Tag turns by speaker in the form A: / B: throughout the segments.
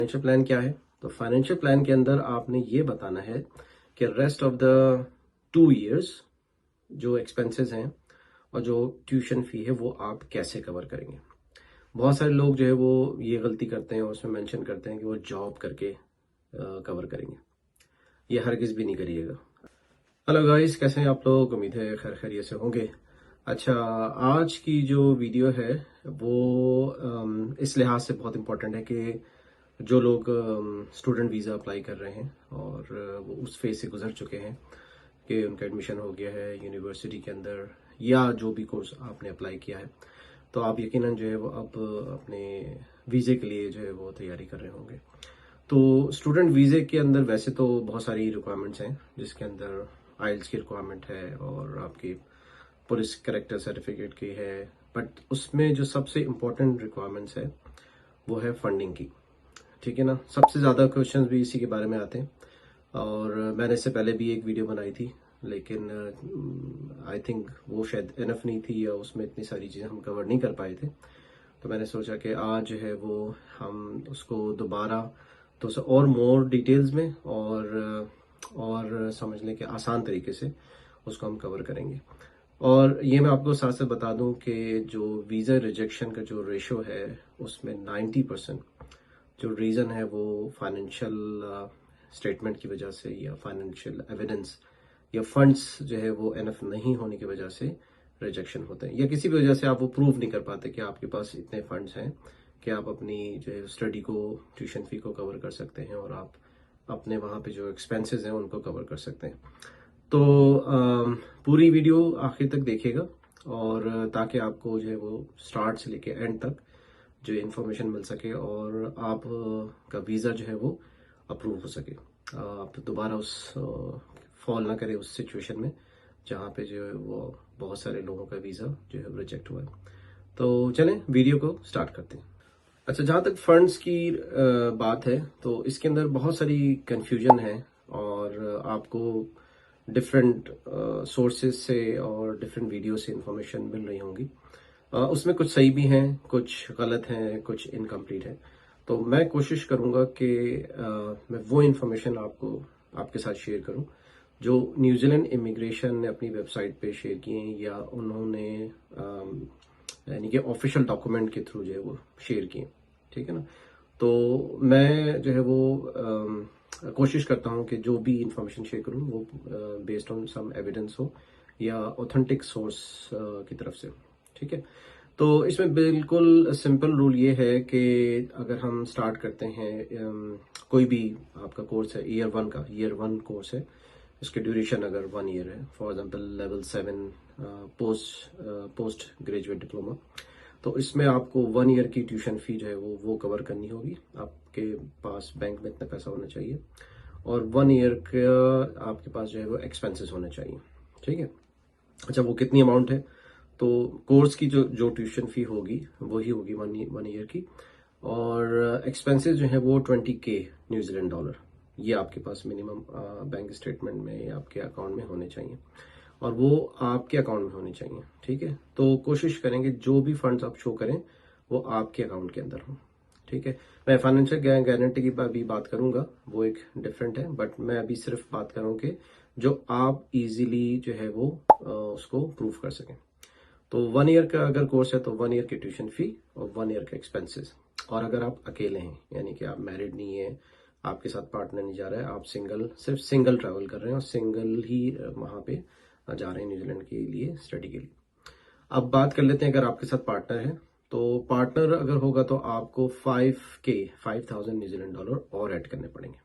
A: Financial plan क्या है? तो फाइनेंशियल प्लान के अंदर आपने ये बताना है कि रेस्ट ऑफ द 2 इयर्स जो एक्सपेंसेस हैं और जो ट्यूशन फी है वो आप कैसे कवर करेंगे। बहुत सारे लोग जो है वो ये गलती करते हैं और उसमें मेंशन करते हैं कि वो जॉब करके कवर करेंगे। ये हरगिज भी नहीं करिएगा। हेलो गाइस, कैसे हैं आप लोग? उम्मीद है खैर खैरियत से होंगे। अच्छा, आज की जो वीडियो है वो इस लिहाज से बहुत इम्पोर्टेंट है कि जो लोग स्टूडेंट वीज़ा अप्लाई कर रहे हैं और वो उस फेज से गुजर चुके हैं कि उनका एडमिशन हो गया है यूनिवर्सिटी के अंदर या जो भी कोर्स आपने अप्लाई किया है, तो आप यकीनन जो है वो अब अपने वीज़े के लिए जो है वो तैयारी कर रहे होंगे। तो स्टूडेंट वीज़े के अंदर वैसे तो बहुत सारी रिक्वायरमेंट्स हैं, जिसके अंदर आइल्स की रिक्वायरमेंट है और आपकी पुलिस करेक्टर सर्टिफिकेट की है। बट उसमें जो सबसे इम्पोर्टेंट रिक्वायरमेंट्स है वो है फंडिंग की। ठीक है ना, सबसे ज़्यादा क्वेश्चंस भी इसी के बारे में आते हैं और मैंने इससे पहले भी एक वीडियो बनाई थी, लेकिन आई थिंक वो शायद इनफ नहीं थी या उसमें इतनी सारी चीज़ें हम कवर नहीं कर पाए थे। तो मैंने सोचा कि आज जो है वो हम उसको दोबारा तो और मोर डिटेल्स में और समझने के आसान तरीके से उसको हम कवर करेंगे। और ये मैं आपको साथ साथ बता दूं कि जो वीज़ा रिजेक्शन का जो रेशो है उसमें 90% जो रीज़न है वो फाइनेंशियल स्टेटमेंट की वजह से या फाइनेंशियल एविडेंस या फंड्स जो है वो एनफ नहीं होने की वजह से रिजेक्शन होते हैं, या किसी भी वजह से आप वो प्रूव नहीं कर पाते कि आपके पास इतने फंड्स हैं कि आप अपनी जो है स्टडी को, ट्यूशन फी को कवर कर सकते हैं और आप अपने वहाँ पे जो एक्सपेंसेस हैं उनको कवर कर सकते हैं। तो पूरी वीडियो आखिर तक देखिएगा और ताकि आपको जो है वो स्टार्ट से लेके एंड तक जो इन्फॉर्मेशन मिल सके और आप का वीज़ा जो है वो अप्रूव हो सके, आप दोबारा उस फॉल ना करें उस सिचुएशन में जहाँ पे जो है वो बहुत सारे लोगों का वीज़ा जो है रिजेक्ट हुआ है। तो चलें वीडियो को स्टार्ट करते हैं। अच्छा, जहाँ तक फंड्स की बात है तो इसके अंदर बहुत सारी कन्फ्यूजन है और आपको डिफरेंट सोर्सेज से और डिफरेंट वीडियो से इंफॉर्मेशन मिल रही होंगी। उसमें कुछ सही भी हैं, कुछ गलत हैं, कुछ इनकम्प्लीट हैं। तो मैं कोशिश करूंगा कि मैं वो इन्फॉर्मेशन आपको आपके साथ शेयर करूं जो न्यूजीलैंड इमिग्रेशन ने अपनी वेबसाइट पे शेयर किए हैं या उन्होंने यानी कि ऑफिशियल डॉक्यूमेंट के थ्रू जो है वो शेयर किए। ठीक है ना, तो मैं जो है वो कोशिश करता हूँ कि जो भी इंफॉर्मेशन शेयर करूँ वो बेस्ड ऑन सम एविडेंस हो या ऑथेंटिक सोर्स की तरफ से हो। ठीक है, तो इसमें बिल्कुल सिंपल रूल ये है कि अगर हम स्टार्ट करते हैं कोई भी आपका कोर्स है, ईयर 1 कोर्स है, इसकी ड्यूरेशन अगर 1 ईयर है, for example level 7 post graduate diploma, तो इसमें आपको 1 ईयर की ट्यूशन फी जो है वो कवर करनी होगी। आपके पास बैंक में इतना पैसा होना चाहिए और 1 ईयर का आपके पास जो है वो एक्सपेंसेस होने चाहिए। ठीक है, अच्छा वो कितनी अमाउंट है? तो कोर्स की जो ट्यूशन फी होगी वही होगी 1 ईयर की, और एक्सपेंसेस जो है वो 20K न्यूजीलैंड डॉलर, ये आपके पास मिनिमम बैंक स्टेटमेंट में या आपके अकाउंट में होने चाहिए और वो आपके अकाउंट में होने चाहिए। ठीक है, तो कोशिश करेंगे जो भी फंड्स आप शो करें वो आपके अकाउंट के अंदर हो। ठीक है, मैं फाइनेंशियल गारंटी की भी बात करूंगा, वो एक डिफरेंट है, बट मैं अभी सिर्फ बात कर रहा हूँ कि जो आप इजीली जो है वो उसको प्रूव कर सकें। तो 1 ईयर का अगर कोर्स है तो 1 ईयर की ट्यूशन फी और 1 ईयर के एक्सपेंसेस। और अगर आप अकेले हैं, यानी कि आप मैरिड नहीं है, आपके साथ पार्टनर नहीं जा रहा है, आप सिर्फ सिंगल ट्रैवल कर रहे हैं और सिंगल ही वहाँ पे जा रहे हैं न्यूजीलैंड के लिए स्टडी के लिए। अब बात कर लेते हैं अगर आपके साथ पार्टनर है, तो पार्टनर अगर होगा तो आपको 5,000 न्यूजीलैंड डॉलर और ऐड करने पड़ेंगे।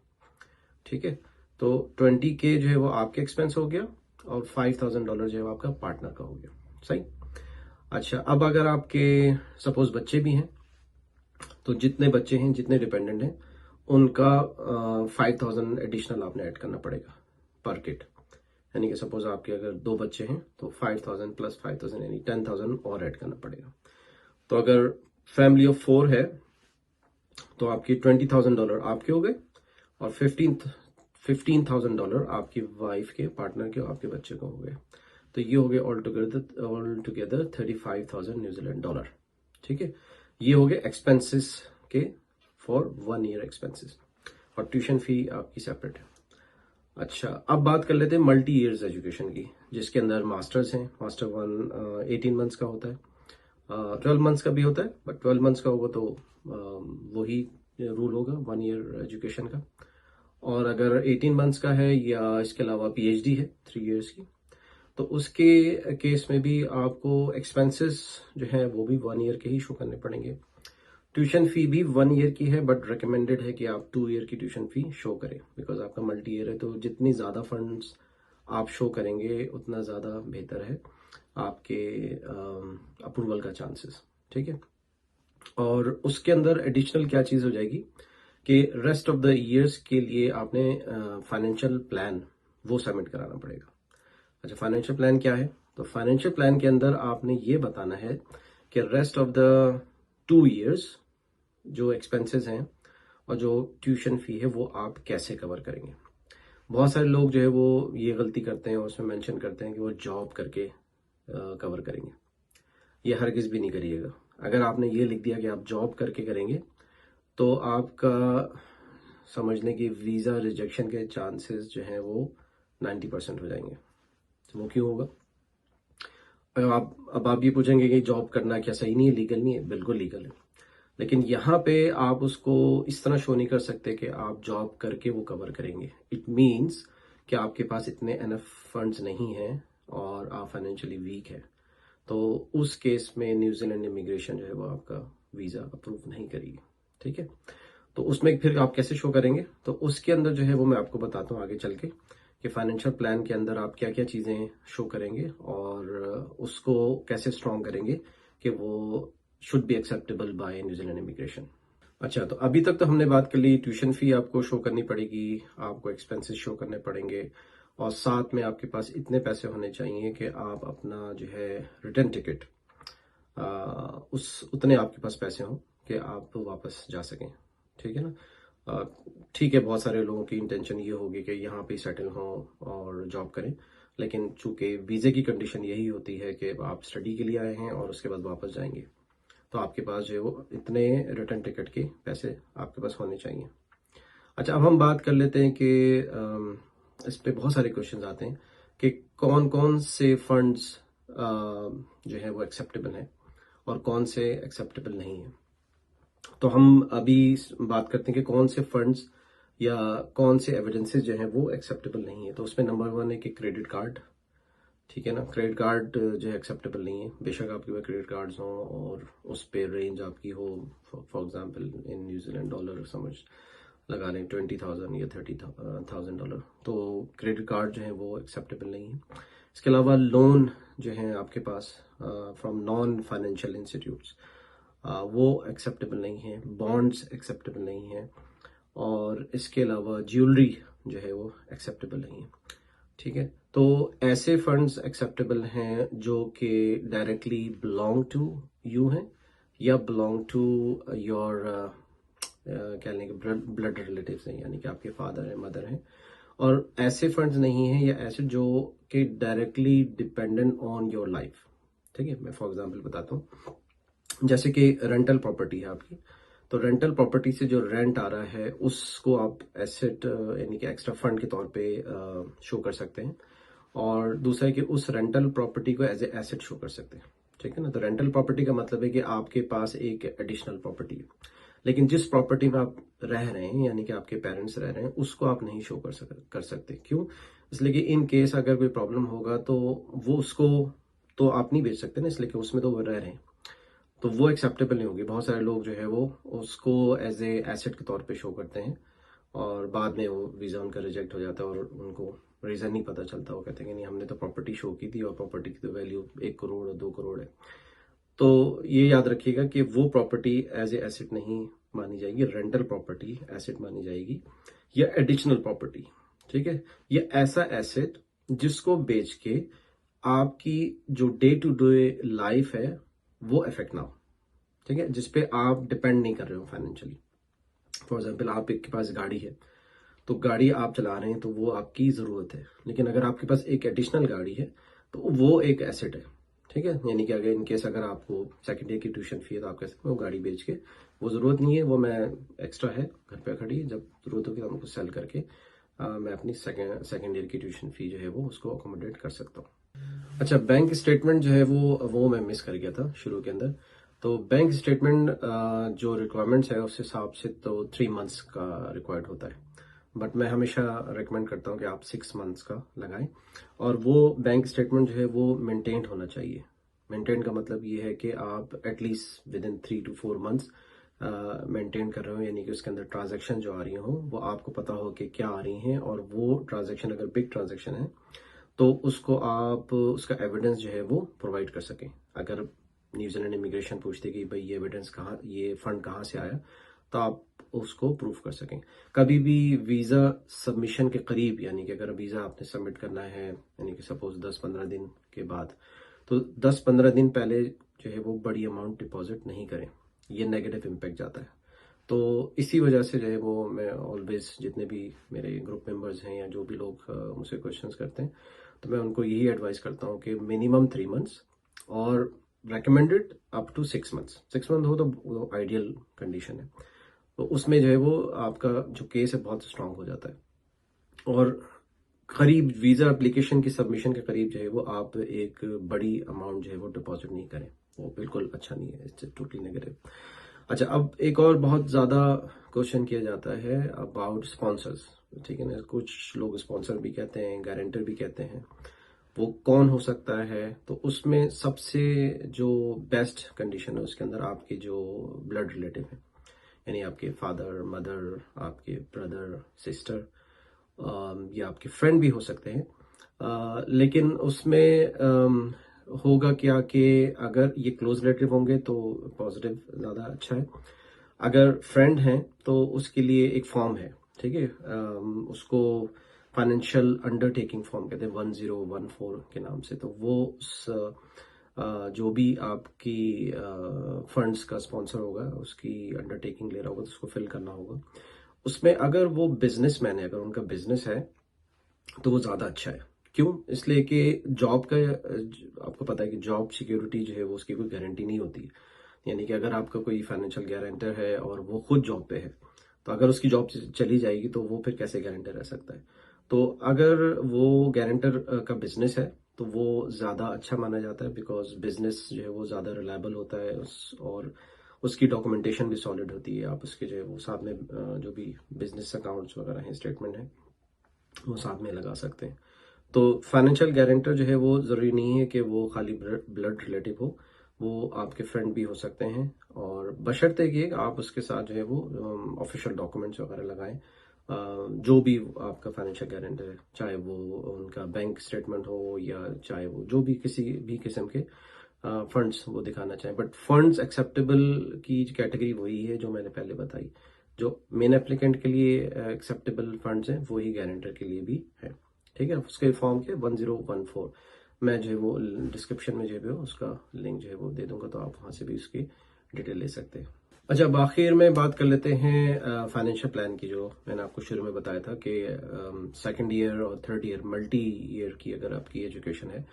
A: ठीक है, तो 20K जो है वो आपके एक्सपेंस हो गया और $5,000 जो है वो आपका पार्टनर का हो गया। सही। अच्छा, अब अगर आपके सपोज बच्चे भी हैं, तो जितने बच्चे हैं, जितने डिपेंडेंट हैं, उनका 5,000 एडिशनल आपने ऐड करना पड़ेगा पर किड। यानी कि सपोज आपके अगर 2 बच्चे हैं तो 5,000 प्लस 5,000 यानी 10,000 और ऐड करना पड़ेगा। तो अगर फैमिली ऑफ 4 है तो आपकी $20,000 आपके हो गए और $15,000 आपकी वाइफ के, पार्टनर के और आपके बच्चे को हो गए। तो ये हो गए ऑल टुगेदर 35,000 न्यूजीलैंड डॉलर। ठीक है, ये हो गए एक्सपेंसेस के फॉर 1 ईयर एक्सपेंसेस, और ट्यूशन फी आपकी सेपरेट है। अच्छा, अब बात कर लेते हैं मल्टी ईयर्स एजुकेशन की, जिसके अंदर मास्टर्स हैं। मास्टर 1 18 मंथ्स का होता है, 12 मंथ्स का भी होता है, बट 12 मंथ्स का होगा तो वही रूल होगा 1 ईयर एजुकेशन का। और अगर 18 मंथ्स का है या इसके अलावा पीएचडी है 3 ईयर्स की, तो उसके केस में भी आपको एक्सपेंसेस जो है वो भी 1 ईयर के ही शो करने पड़ेंगे। ट्यूशन फी भी 1 ईयर की है, बट रिकमेंडेड है कि आप 2 ईयर की ट्यूशन फी शो करें, बिकॉज आपका मल्टी ईयर है। तो जितनी ज़्यादा फंड्स आप शो करेंगे उतना ज़्यादा बेहतर है आपके अप्रूवल का चांसेस। ठीक है, और उसके अंदर एडिशनल क्या चीज़ हो जाएगी कि रेस्ट ऑफ द ईयर्स के लिए आपने फाइनेंशियल प्लान वो सबमिट कराना पड़ेगा। अच्छा, फाइनेंशियल प्लान क्या है? तो फाइनेंशियल प्लान के अंदर आपने ये बताना है कि रेस्ट ऑफ द 2 ईयर्स जो एक्सपेंसेस हैं और जो ट्यूशन फी है वो आप कैसे कवर करेंगे। बहुत सारे लोग जो है वो ये गलती करते हैं और उसमें मेंशन करते हैं कि वो जॉब करके कवर करेंगे। ये हरगिज़ भी नहीं करिएगा। अगर आपने ये लिख दिया कि आप जॉब करके करेंगे, तो आपका समझने की वीज़ा रिजेक्शन के चांसेस जो हैं वो 90% हो जाएंगे। तो वो क्यों होगा? अब आप ये पूछेंगे कि जॉब करना क्या सही नहीं है, लीगल नहीं है? बिल्कुल लीगल है, लेकिन यहाँ पे आप उसको इस तरह शो नहीं कर सकते कि आप जॉब करके वो कवर करेंगे। इट मीन्स कि आपके पास इतने एनफ फंड्स नहीं हैं और आप फाइनेंशियली वीक है, तो उस केस में न्यूजीलैंड इमिग्रेशन जो है वो आपका वीज़ा अप्रूव नहीं करेगी। ठीक है, तो उसमें फिर आप कैसे शो करेंगे? तो उसके अंदर जो है वो मैं आपको बताता हूँ आगे चल के कि फाइनेंशियल प्लान के अंदर आप क्या क्या चीज़ें शो करेंगे और उसको कैसे स्ट्रॉन्ग करेंगे कि वो should be acceptable bye New Zealand immigration. अच्छा, तो अभी तक तो हमने बात कर ली, ट्यूशन फी आपको शो करनी पड़ेगी, आपको एक्सपेंसेस शो करने पड़ेंगे, और साथ में आपके पास इतने पैसे होने चाहिए कि आप अपना जो है रिटर्न टिकट उस उतने आपके पास पैसे हों कि आप वापस जा सकें। ठीक है ना? ठीक है, बहुत सारे लोगों की इंटेंशन ये होगी कि यहाँ पे सेटल हों और जॉब करें, लेकिन चूंकि वीज़े की कंडीशन यही होती है कि आप स्टडी के लिए आए हैं और उसके बाद वापस जाएंगे, तो आपके पास जो है वो इतने रिटर्न टिकट के पैसे आपके पास होने चाहिए। अच्छा, अब हम बात कर लेते हैं कि इस पे बहुत सारे क्वेश्चंस आते हैं कि कौन कौन से फंड्स जो है वो एक्सेप्टेबल हैं और कौन से एक्सेप्टेबल नहीं है। तो हम अभी बात करते हैं कि कौन से फंड्स या कौन से एविडेंसेस जो हैं वो एक्सेप्टेबल नहीं है। तो उसमें नंबर 1 है कि क्रेडिट कार्ड। ठीक है ना, क्रेडिट कार्ड जो है एक्सेप्टेबल नहीं है, बेशक आपके पास क्रेडिट कार्ड्स हों और उस पे रेंज आपकी हो, for example in New Zealand dollar समझ लगा लें 20,000 या 30,000 डॉलर, तो क्रेडिट कार्ड जो है वो एक्सेप्टेबल नहीं है। इसके अलावा लोन जो है आपके पास फ्रॉम नॉन फाइनेंशियल इंस्टीट्यूट्स वो एक्सेप्टेबल नहीं है, बॉन्ड्स एक्सेप्टेबल नहीं है, और इसके अलावा ज्वेलरी जो है वो एक्सेप्टेबल नहीं है। ठीक है, तो ऐसे फंड्स एक्सेप्टेबल हैं जो कि डायरेक्टली बिलोंग टू यू हैं या बिलोंग टू योर क्या लेंगे ब्लड रिलेटिव्स हैं, यानी कि आपके फादर हैं, मदर हैं, और ऐसे फंड्स नहीं हैं या ऐसे जो कि directly dependent on your life. ठीक है, मैं फॉर एग्जांपल बताता हूँ, जैसे कि रेंटल प्रॉपर्टी है आपकी, तो रेंटल प्रॉपर्टी से जो रेंट आ रहा है उसको आप एसेट यानी कि एक्स्ट्रा फंड के तौर पे शो कर सकते हैं, और दूसरा है कि उस रेंटल प्रॉपर्टी को एज ए एसेट शो कर सकते हैं। ठीक है ना, तो रेंटल प्रॉपर्टी का मतलब है कि आपके पास एक एडिशनल प्रॉपर्टी है, लेकिन जिस प्रॉपर्टी में आप रह रहे हैं यानी कि आपके पेरेंट्स रह रहे हैं उसको आप नहीं शो कर सकते। क्यों? इसलिए कि इन केस अगर कोई प्रॉब्लम होगा तो वो उसको तो आप नहीं बेच सकते ना, इसलिए कि उसमें तो वो रह रहे हैं, तो वो एक्सेप्टेबल नहीं होगी। बहुत सारे लोग जो है वो उसको एज ए एसेट के तौर पे शो करते हैं और बाद में वो वीज़ा उनका रिजेक्ट हो जाता है और उनको रीज़न नहीं पता चलता। वो कहते हैं कि नहीं, हमने तो प्रॉपर्टी शो की थी और प्रॉपर्टी की तो वैल्यू 1 करोड़ और 2 करोड़ है। तो ये याद रखिएगा कि वो प्रॉपर्टी एज ए एसेट नहीं मानी जाएगी, रेंटल प्रॉपर्टी एसेट मानी जाएगी या एडिशनल प्रॉपर्टी। ठीक है, ये ऐसा एसेट जिसको बेच के आपकी जो डे टू डे लाइफ है वो इफेक्ट ना हो। ठीक है, जिसपे आप डिपेंड नहीं कर रहे हो फाइनेंशियली। फॉर एग्जाम्पल, आप के पास गाड़ी है, तो गाड़ी आप चला रहे हैं तो वो आपकी ज़रूरत है, लेकिन अगर आपके पास एक एडिशनल गाड़ी है तो वो एक एसेट है। ठीक है, यानी कि अगर इनकेस अगर आपको सेकेंड ईयर की ट्यूशन फी है तो आप कह सकते हो गाड़ी बेच के, वो ज़रूरत नहीं है, वो मैं एक्स्ट्रा है घर पे खड़ी, जब ज़रूरत होगी तो हमको सेल करके मैं अपनी सेकेंड ईयर की ट्यूशन फी जो है वो उसको अकोमोडेट कर सकता हूँ। अच्छा, बैंक स्टेटमेंट जो है वो मैं मिस कर गया था शुरू के अंदर। तो बैंक स्टेटमेंट जो रिक्वायरमेंट्स है उस हिसाब से तो 3 मंथ्स का रिक्वायर्ड होता है, बट मैं हमेशा रिकमेंड करता हूँ कि आप 6 मंथ्स का लगाएं। और वो बैंक स्टेटमेंट जो है वो मेंटेन्ड होना चाहिए। मेंटेन का मतलब ये है कि आप at least with in 3 to 4 months maintain कर रहे हो, यानी कि उसके अंदर ट्रांजैक्शन जो आ रही हो वो आपको पता हो कि क्या आ रही हैं, और वो ट्रांजैक्शन अगर बिग ट्रांजैक्शन है तो उसको आप उसका एविडेंस जो है वो प्रोवाइड कर सकें। अगर न्यूजीलैंड इमिग्रेशन पूछती कि भाई ये एविडेंस कहाँ, ये फंड कहाँ से आया, तो आप उसको प्रूफ कर सकें। कभी भी वीज़ा सबमिशन के करीब, यानी कि अगर वीज़ा आपने सबमिट करना है, यानी कि सपोज 10-15 दिन के बाद, तो 10-15 दिन पहले जो है वो बड़ी अमाउंट डिपॉजिट नहीं करें, ये नेगेटिव इम्पैक्ट जाता है। तो इसी वजह से जो है वो मैं ऑलवेज, जितने भी मेरे ग्रुप मेंबर्स हैं या जो भी लोग मुझसे क्वेश्चंस करते हैं, तो मैं उनको यही एडवाइस करता हूँ कि मिनिमम 3 मंथ्स, और recommended up to 6 months. 6 month हो तो आइडियल कंडीशन है। तो उसमें जो है वो आपका जो केस है बहुत स्ट्रांग हो जाता है। और करीब वीज़ा एप्लीकेशन की सबमिशन के करीब जो है वो आप एक बड़ी अमाउंट जो है वो डिपॉजिट नहीं करें, वो बिल्कुल अच्छा नहीं है, इट्स टोटली नेगेटिव। अच्छा, अब एक और बहुत ज़्यादा क्वेश्चन किया जाता है अबाउट स्पॉन्सर्स, ठीक है ना। कुछ लोग स्पॉन्सर भी कहते हैं, गारंटर भी कहते हैं, वो कौन हो सकता है? तो उसमें सबसे जो बेस्ट कंडीशन है उसके अंदर आपके जो ब्लड रिलेटिव है, यानी आपके फादर, मदर, आपके ब्रदर, सिस्टर, या आपके फ्रेंड भी हो सकते हैं। लेकिन उसमें होगा क्या कि अगर ये क्लोज रिलेटिव होंगे तो पॉजिटिव ज़्यादा अच्छा है। अगर फ्रेंड हैं तो उसके लिए एक फॉर्म है, ठीक है, उसको फाइनेंशियल अंडरटेकिंग फॉर्म कहते हैं, 1014 के नाम से। तो वो उस जो भी आपकी फंड्स का स्पॉन्सर होगा उसकी अंडरटेकिंग ले रहा होगा तो उसको फिल करना होगा। उसमें अगर वो बिजनेसमैन है, अगर उनका बिजनेस है, तो वो ज़्यादा अच्छा है। क्यों? इसलिए कि जॉब का आपको पता है कि जॉब सिक्योरिटी जो है वो उसकी कोई गारंटी नहीं होती। यानी कि अगर आपका कोई फाइनेंशियल गारंटर है और वो खुद जॉब पे है, तो अगर उसकी जॉब चली जाएगी तो वो फिर कैसे गारंटर रह सकता है? तो अगर वो गारंटर का बिजनेस है तो वो ज़्यादा अच्छा माना जाता है, बिकॉज बिजनेस जो है वो ज़्यादा रिलायबल होता है और उसकी डॉक्यूमेंटेशन भी सॉलिड होती है। आप उसके जो है वो साथ में जो भी बिजनेस अकाउंट्स वगैरह हैं, स्टेटमेंट है, वो साथ में लगा सकते हैं। तो फाइनेंशियल गारंटर जो है वो ज़रूरी नहीं है कि वो खाली ब्लड रिलेटिव हो, वो आपके फ्रेंड भी हो सकते हैं, और बशर्ते कि आप उसके साथ जो है वो ऑफिशियल डॉक्यूमेंट्स वगैरह लगाएं। जो भी आपका फाइनेंशियल गारंटर है, चाहे वो उनका बैंक स्टेटमेंट हो या चाहे वो जो भी किसी भी किस्म के फंड्स वो दिखाना चाहें, बट फंड्स एक्सेप्टेबल की कैटेगरी वही है जो मैंने पहले बताई। जो मेन एप्लीकेंट के लिए एक्सेप्टेबल फंड्स हैं वही गारंटर के लिए भी है, ठीक है। उसके फॉर्म के 1014 मैं जो है वो डिस्क्रिप्शन में जो है उसका लिंक जो है वो दे दूंगा, तो आप वहाँ से भी उसकी डिटेल ले सकते हैं। अच्छा, अब आखिर में बात कर लेते हैं फाइनेंशियल प्लान की। जो मैंने आपको शुरू में बताया था कि सेकंड ईयर और थर्ड ईयर, मल्टी ईयर की अगर आपकी एजुकेशन है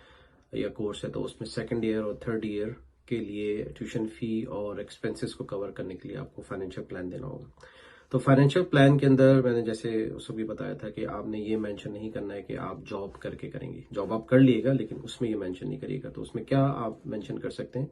A: या कोर्स है, तो उसमें सेकंड ईयर और थर्ड ईयर के लिए ट्यूशन फी और एक्सपेंसेस को कवर करने के लिए आपको फाइनेंशियल प्लान देना होगा। तो फाइनेंशियल प्लान के अंदर मैंने जैसे उसको भी बताया था कि आपने ये मेंशन नहीं करना है कि आप जॉब करके करेंगे। जॉब आप कर लिएगा लेकिन उसमें ये मेंशन नहीं करिएगा। तो उसमें क्या आप मेंशन कर सकते हैं?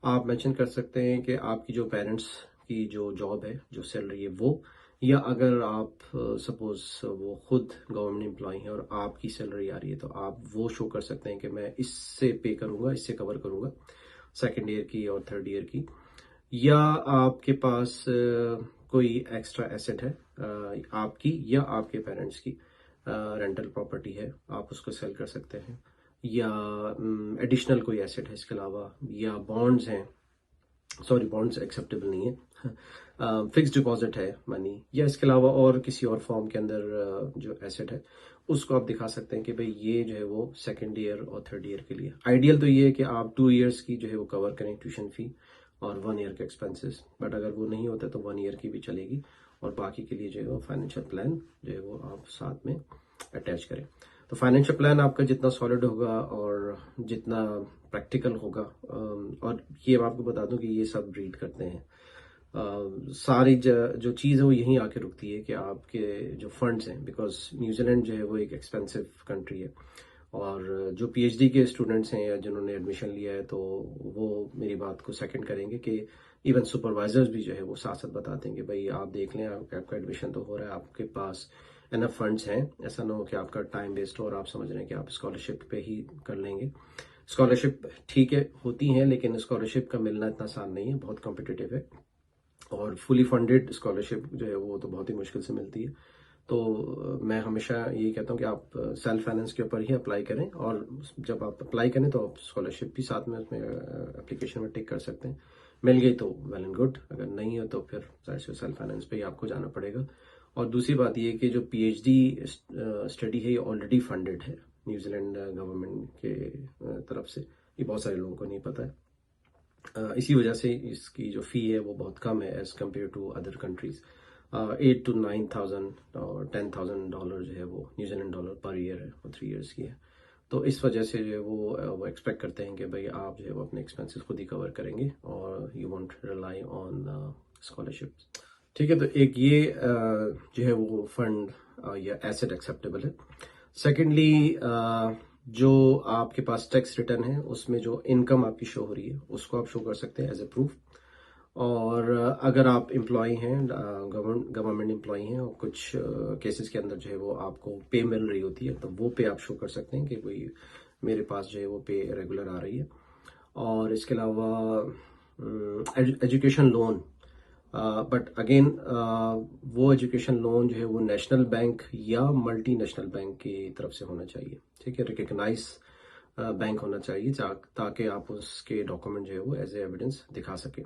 A: आप मेंशन कर सकते हैं कि आपकी जो पेरेंट्स की जो जॉब है, जो सैलरी है वो, या अगर आप सपोज वो खुद गवर्नमेंट एम्प्लॉय हैं और आपकी सैलरी आ रही है, तो आप वो शो कर सकते हैं कि मैं इससे पे करूंगा, इससे कवर करूंगा सेकेंड ईयर की और थर्ड ईयर की। या आपके पास कोई एक्स्ट्रा एसेट है आपकी या आपके पेरेंट्स की, रेंटल प्रॉपर्टी है, आप उसको सेल कर सकते हैं, या एडिशनल कोई एसेट है इसके अलावा, या बॉन्ड्स हैं, सॉरी बॉन्ड्स एक्सेप्टेबल नहीं है, फिक्स डिपॉजिट है मनी, या इसके अलावा और किसी और फॉर्म के अंदर जो एसेट है उसको आप दिखा सकते हैं कि भाई ये जो है वो सेकेंड ईयर और थर्ड ईयर के लिए। आइडियल तो ये है कि आप 2 ईयर्स की जो है वो कवर करें ट्यूशन फी और 1 ईयर के एक्सपेंसेस, बट अगर वो नहीं होता तो 1 ईयर की भी चलेगी, और बाकी के लिए जो है वो फाइनेंशियल प्लान जो है वो आप साथ में अटैच करें। तो फाइनेंशियल प्लान आपका जितना सॉलिड होगा और जितना प्रैक्टिकल होगा। और ये मैं आपको बता दूं कि ये सब रीड करते हैं। सारी जो चीज़ है वो यहीं आके रुकती है कि आपके जो फंड्स हैं, बिकॉज न्यूजीलैंड जो है वो एक एक्सपेंसिव कंट्री है। और जो पीएचडी के स्टूडेंट्स हैं या जिन्होंने एडमिशन लिया है, तो वो मेरी बात को सेकंड करेंगे कि इवन सुपरवाइजर्स भी जो है वो साथ साथ बताते हैं कि भाई आप देख लें, आपका एडमिशन तो हो रहा है, आपके पास एनफ फंड्स हैं, ऐसा ना हो कि आपका टाइम वेस्ट हो और आप समझ रहे हैं कि आप स्कॉलरशिप पे ही कर लेंगे। स्कॉलरशिप ठीक है होती हैं, लेकिन स्कॉलरशिप का मिलना इतना आसान नहीं है, बहुत कॉम्पिटिटिव है। और फुली फंडेड स्कॉलरशिप जो है वो तो बहुत ही मुश्किल से मिलती है। तो मैं हमेशा यही कहता हूँ कि आप सेल्फ फाइनेंस के ऊपर ही अप्लाई करें, और जब आप अप्लाई करें तो आप स्कॉलरशिप भी साथ में उसमें एप्लीकेशन में टिक कर सकते हैं। मिल गई तो वेल एंड गुड, अगर नहीं हो तो फिर जाहिर से सेल्फ फाइनेंस पे ही आपको जाना पड़ेगा। और दूसरी बात ये कि जो पीएचडी स्टडी है ये ऑलरेडी फंडेड है न्यूजीलैंड गवर्नमेंट के तरफ से। ये बहुत सारे लोगों को नहीं पता है। इसी वजह से इसकी जो फ़ी है वो बहुत कम है as compare to other countries. 8 to 9,000 और $10,000 जो है वो न्यूजीलैंड डॉलर पर ईयर है, और 3 ईयर्स की है। तो इस वजह से जो है वो एक्सपेक्ट करते हैं कि भाई आप जो है वो अपने एक्सपेंसेस खुद ही कवर करेंगे और you want rely on scholarship. ठीक है, तो एक ये जो है वो फंड या एसेट एक्सेप्टेबल है। सेकेंडली, जो आपके पास टैक्स रिटर्न है उसमें जो इनकम आपकी शो हो रही है उसको आप शो कर सकते हैं एज ए प्रूफ। और अगर आप एम्प्लॉय हैं, गवर्नमेंट एम्प्लॉय हैं, और कुछ केसेस के अंदर जो है वो आपको पे मिल रही होती है, तो वो पे आप शो कर सकते हैं कि कोई मेरे पास जो है वो पे रेगुलर आ रही है। और इसके अलावा एजुकेशन लोन, बट अगेन वो एजुकेशन लोन जो है वो नेशनल बैंक या मल्टीनेशनल बैंक की तरफ से होना चाहिए। ठीक है, रिकग्नाइज बैंक होना चाहिए ताकि आप उसके डॉक्यूमेंट जो है वो एज ए एविडेंस दिखा सकें।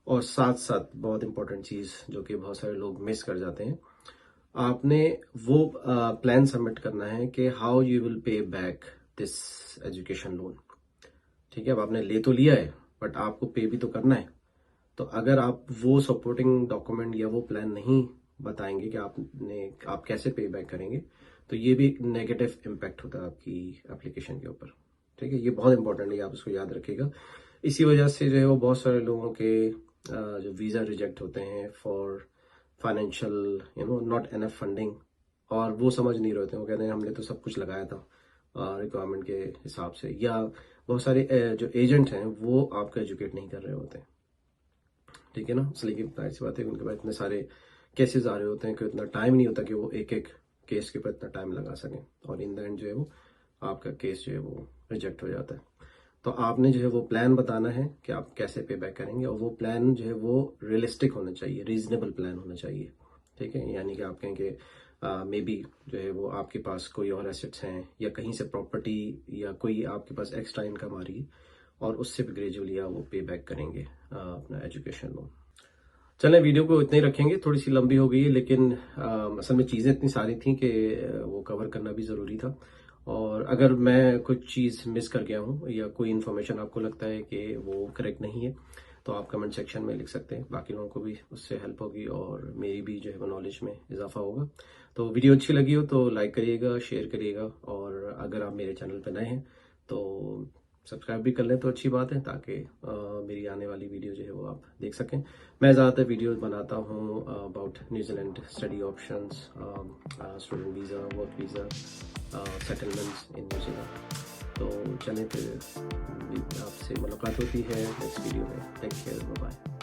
A: और साथ साथ बहुत इंपॉर्टेंट चीज़ जो कि बहुत सारे लोग मिस कर जाते हैं, आपने वो प्लान सबमिट करना है कि how you will pay back this education loan. ठीक है, अब आपने ले तो लिया है बट आपको पे भी तो करना है। तो अगर आप वो सपोर्टिंग डॉक्यूमेंट या वो प्लान नहीं बताएंगे कि आप कैसे पे बैक करेंगे, तो ये भी नेगेटिव इम्पैक्ट होता है आपकी एप्लीकेशन के ऊपर। ठीक है, ये बहुत इंपॉर्टेंट है, आप इसको याद रखिएगा। इसी वजह से जो है वो बहुत सारे लोगों के जो वीज़ा रिजेक्ट होते हैं for financial not enough funding, और वो समझ नहीं रहे होते हैं। वो कहते हैं हमने तो सब कुछ लगाया था रिक्वायरमेंट के हिसाब से, या बहुत सारे जो एजेंट हैं वो आपको एजुकेट नहीं कर रहे होते हैं। ठीक है ना, इसलिए जाहिर सी बात है उनके पास इतने सारे केसेस आ रहे होते हैं कि इतना टाइम नहीं होता कि वो एक एक केस के ऊपर इतना टाइम लगा सकें, और इन द एंड जो है वो आपका केस जो है वो रिजेक्ट हो जाता है। तो आपने जो है वो प्लान बताना है कि आप कैसे पे बैक करेंगे, और वो प्लान जो है वो रियलिस्टिक होना चाहिए, रीजनेबल प्लान होना चाहिए। ठीक है, यानी कि आप कहेंगे मे बी जो है वो आपके पास कोई और एसेट्स हैं या कहीं से प्रॉपर्टी या कोई आपके पास एक्स्ट्रा इनकम आ रही है, और उससे भी ग्रेजुअली आप वो पे बैक करेंगे अपना एजुकेशन लोन। चलें, वीडियो को इतने ही रखेंगे, थोड़ी सी लंबी हो गई है, लेकिन असल में चीज़ें इतनी सारी थी कि वो कवर करना भी ज़रूरी था। और अगर मैं कुछ चीज़ मिस कर गया हूँ या कोई इन्फॉर्मेशन आपको लगता है कि वो करेक्ट नहीं है, तो आप कमेंट सेक्शन में लिख सकते हैं, बाकी लोगों को भी उससे हेल्प होगी और मेरी भी जो है वो नॉलेज में इजाफा होगा। तो वीडियो अच्छी लगी हो तो लाइक करिएगा, शेयर करिएगा, और अगर आप मेरे चैनल पर नए हैं तो सब्सक्राइब भी कर लें तो अच्छी बात है, ताकि मेरी आने वाली वीडियो जो है वो आप देख सकें। मैं ज़्यादातर वीडियोस बनाता हूँ about New Zealand study options, student visa, work visa, settlements in New Zealand. तो चलें फिर आपसे मुलाकात होती है नेक्स्ट वीडियो में। Take care, bye bye.